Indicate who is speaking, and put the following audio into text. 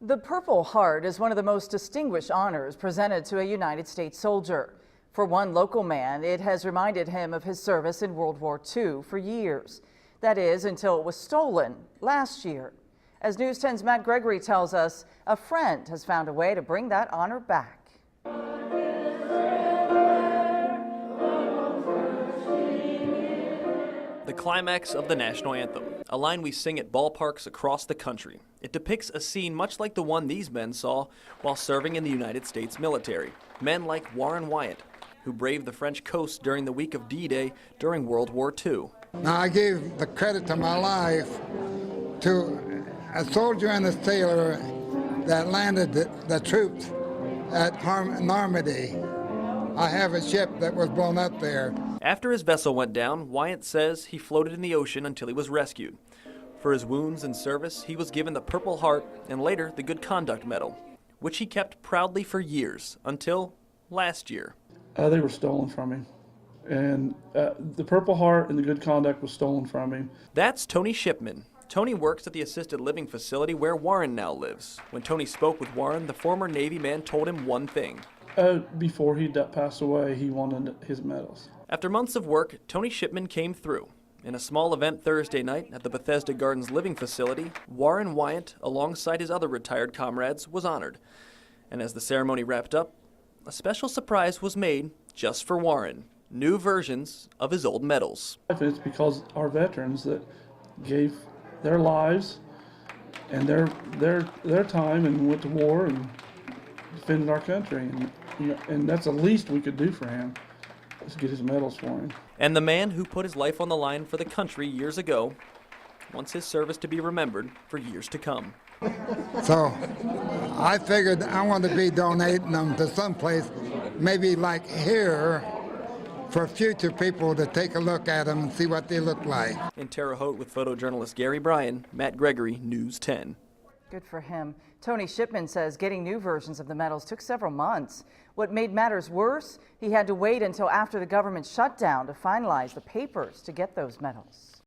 Speaker 1: The Purple Heart is one of the most distinguished honors presented to a United States soldier. For one local man, it has reminded him of his service in World War II for years. That is, until it was stolen last year. As News 10's Matt Gregory tells us, a friend has found a way to bring that honor back.
Speaker 2: The climax of the national anthem, a line we sing at ballparks across the country. It depicts a scene much like the one these men saw while serving in the United States military. Men like Warren Wyatt, who braved the French coast during the week of D-Day during World War II.
Speaker 3: Now, I gave the credit to my life to a soldier and a sailor that landed the troops at Normandy. I have a ship that was blown up there.
Speaker 2: After his vessel went down, Wyatt says he floated in the ocean until he was rescued. For his wounds and service, he was given the Purple Heart and later the Good Conduct Medal, which he kept proudly for years until last year.
Speaker 4: They were stolen from him, and the Purple Heart and the Good Conduct was stolen from him.
Speaker 2: That's Tony Shipman. Tony works at the assisted living facility where Warren now lives. When Tony spoke with Warren, the former Navy man told him one thing.
Speaker 4: Before he passed away, he wanted his medals.
Speaker 2: After months of work, Tony Shipman came through. In a small event Thursday night at the Bethesda Gardens living facility, Warren Wyatt, alongside his other retired comrades, was honored. And as the ceremony wrapped up, a special surprise was made just for Warren. New versions of his old medals.
Speaker 4: It's because our veterans that gave their lives and their time and went to war and defended our country, and that's the least we could do for him. Let's get his medals for him.
Speaker 2: And the man who put his life on the line for the country years ago wants his service to be remembered for years to come.
Speaker 3: So I figured I want to be donating them to someplace, maybe like here, for future people to take a look at them and see what they look like.
Speaker 2: In Terre Haute with photojournalist Gary Bryan, Matt Gregory, News 10.
Speaker 1: Good for him. Tony Shipman says getting new versions of the medals took several months. What made matters worse, he had to wait until after the government shutdown to finalize the papers to get those medals.